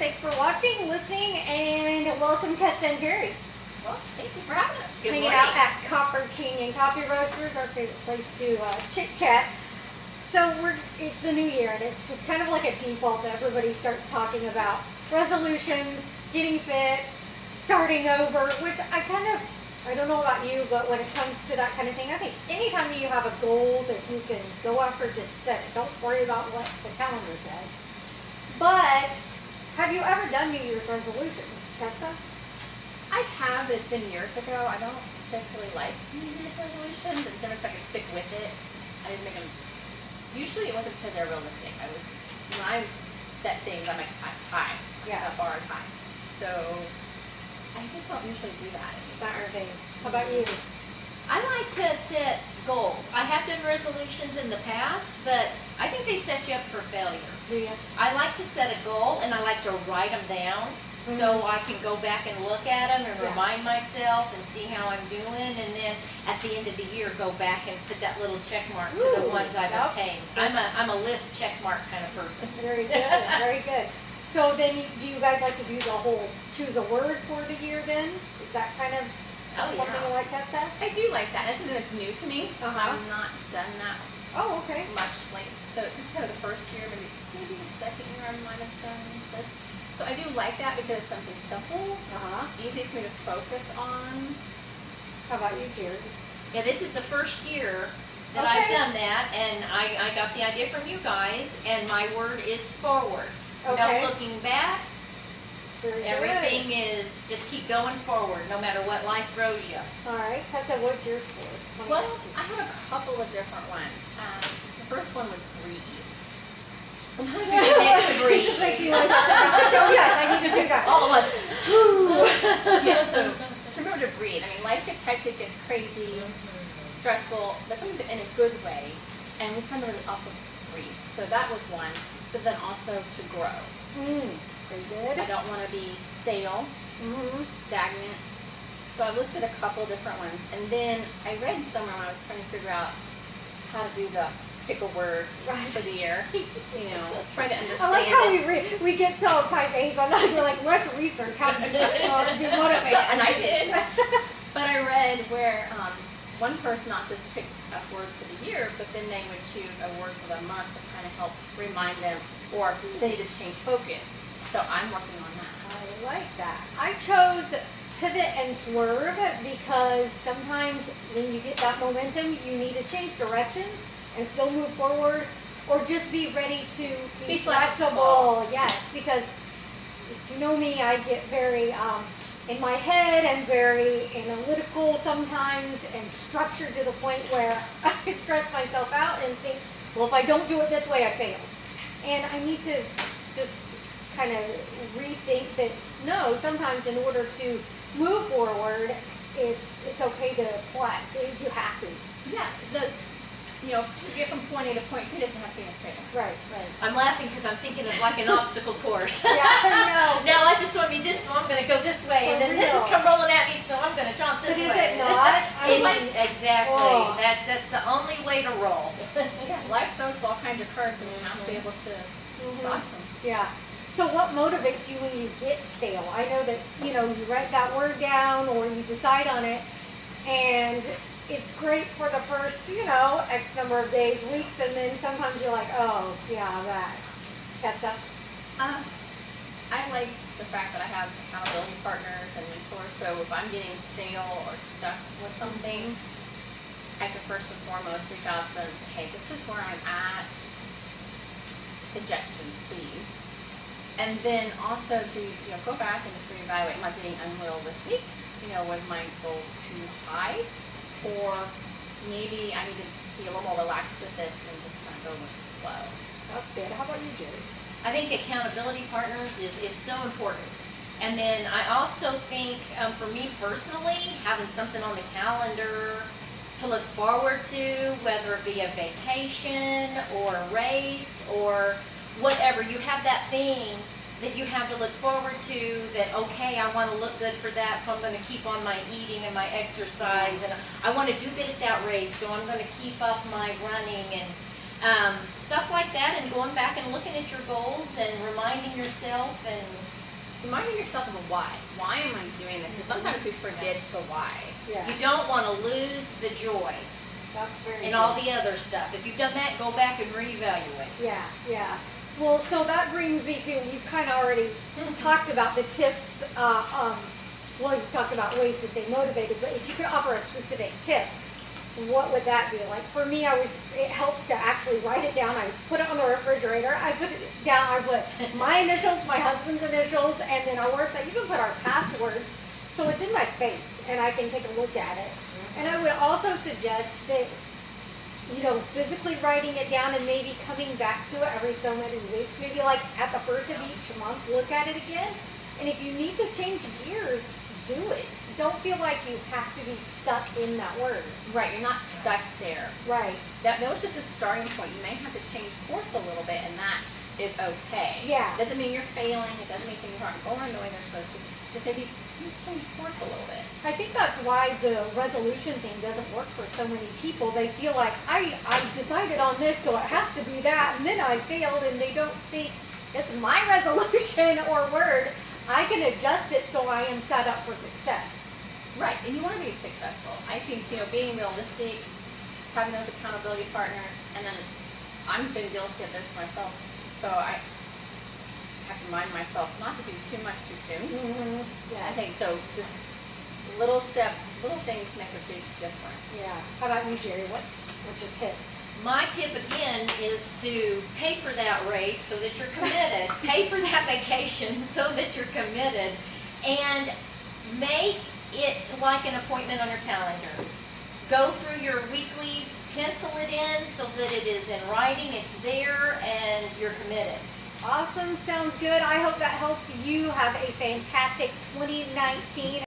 Thanks for watching, listening, and welcome, Kesta and Jerry. Well, thank you for having us. Good Hanging morning. out at Copper King and Coffee Roasters, our favorite place to chit-chat. So it's the new year, and it's just kind of like a default that everybody starts talking about resolutions, getting fit, starting over, which I don't know about you, but when it comes to that kind of thing, I think anytime you have a goal that you can go after, just set it. Don't worry about what the calendar says. But have you ever done New Year's resolutions, Kesta? I have, but it's been years ago. I don't particularly like New Year's resolutions, and sometimes I can stick with it. I didn't make them. Usually it wasn't because they're realistic. When I set things, I'm like, high. Yeah. The bar is high. So I just don't usually do that. It's not our thing. How about you? I like to set goals. I have done resolutions in the past, but I think they set you up for failure. Do you? I like to set a goal, and I like to write them down so I can go back and look at them and remind myself and see how I'm doing, and then at the end of the year go back and put that little check mark to the ones I've obtained. I'm a list check mark kind of person. Very good, very good. So then, do you guys like to do the whole choose a word for the year then? Is that kind of something you like, Kesta? I do like that. That's something that's new to me. I've not done that Okay. much lately. So this is kind of the first year, maybe the second year I might have done this. So I do like that because it's something simple, easy for me to focus on. How about you, Jerry? Yeah, this is the first year that I've done that, and I got the idea from you guys, and my word is forward. Okay. No looking back. Very Everything good. is just keep going forward, no matter what life throws you. All right, Kesta, what's yours for? Well, I have a couple of different ones. The first one was breathe. Sometimes you forget to breathe. It just makes you like, oh yes, I need to do that. All of us. Yeah, so remember to breathe. I mean, life gets hectic, gets crazy, stressful, but sometimes in a good way. And we just remember to also breathe. So that was one. But then also to grow. Very good. I don't want to be stale, stagnant. So I listed a couple different ones. And then I read somewhere when I was trying to figure out how to do the pick a word for the year, try to understand. I like how we get so type A sometimes. We're like, let's research how to do motivate. And I did. But I read where one person not just picked a word for the year, but then they would choose a word for the month to kind of help remind them, or they need to change focus. So I'm working on that. I like that. I chose pivot and swerve because sometimes when you get that momentum, you need to change directions and still move forward, or just be ready to be flexible. Yes, because if you know me, I get very in my head and very analytical sometimes and structured to the point where I stress myself out and think, well, if I don't do it this way, I fail. And I need to just kind of rethink that, no, sometimes in order to move forward, it's okay to flex. You have to. Yeah, to get from point A to point B doesn't have to be a straight line. Right. I'm laughing because I'm thinking of like an obstacle course. Yeah, I know. Now life is throwing me this, so I'm going to go this way, and then this is come rolling at me, so I'm going to jump this But way. is it not? Exactly. Oh. That's the only way to roll. Yeah, life throws all kinds of cards, and we have to be able to dodge them. Yeah. So what motivates you when you get stale? I know that, you write that word down or you decide on it, and it's great for the first, X number of days, weeks, and then sometimes you're like, oh, yeah, that. Kesta? I like the fact that I have accountability partners and mentors, so if I'm getting stale or stuck with something, I can first and foremost reach out to them and say, hey, this is where I'm at. Suggestions, please. And then also to go back and just reevaluate, am I being unrealistic? Was my goal too high? Or maybe I need to be a little more relaxed with this and just kind of go with the flow. That's good. How about you, Jerry? I think accountability partners is so important. And then I also think, for me personally, having something on the calendar to look forward to, whether it be a vacation or a race or whatever, you have that thing that you have to look forward to, that, okay, I want to look good for that, so I'm going to keep on my eating and my exercise, and I want to do good at that race, so I'm going to keep up my running, and Stuff like that, and going back and looking at your goals and reminding yourself and Reminding yourself of a why. Why am I doing this? Because sometimes we forget the why. Yeah, you don't want to lose the joy that's very and all good. the other stuff. If you've done that, go back and reevaluate. Yeah, yeah. Well, so that brings me to, you've kind of already talked about the tips. Well, you've talked about ways to stay motivated, but if you could offer a specific tip, what would that be? Like for me, it helps to actually write it down. I put it on the refrigerator. I put it down. I put my initials, my husband's initials, and then our words. I even put our passwords, so it's in my face, and I can take a look at it. And I would also suggest that, physically writing it down and maybe coming back to it every so many weeks. Maybe like at the first of each month, look at it again. And if you need to change gears, do it. Don't feel like you have to be stuck in that word. Right, you're not stuck there. Right. That was just a starting point. You may have to change course a little bit, and that is okay. Yeah. Doesn't mean you're failing. It doesn't mean things aren't going the way they're supposed to. Just maybe change course a little bit. I think that's why the resolution thing doesn't work for so many people. They feel like, I decided on this, so it has to be that, and then I failed, and they don't think it's my resolution or word. I can adjust it so I am set up for success. Right, and you want to be successful. I think, being realistic, having those accountability partners, and then I've been guilty of this myself, so I have to remind myself not to do too much too soon. Mm-hmm. Yes. I think so. Just little steps, little things make a big difference. Yeah. How about you, Jerry? What's your tip? My tip again is to pay for that race so that you're committed. Pay for that vacation so that you're committed, and make it like an appointment on your calendar. Go through your weekly, pencil it in so that it is in writing, it's there, and you're committed. Awesome. Sounds good. I hope that helps you have a fantastic 2019.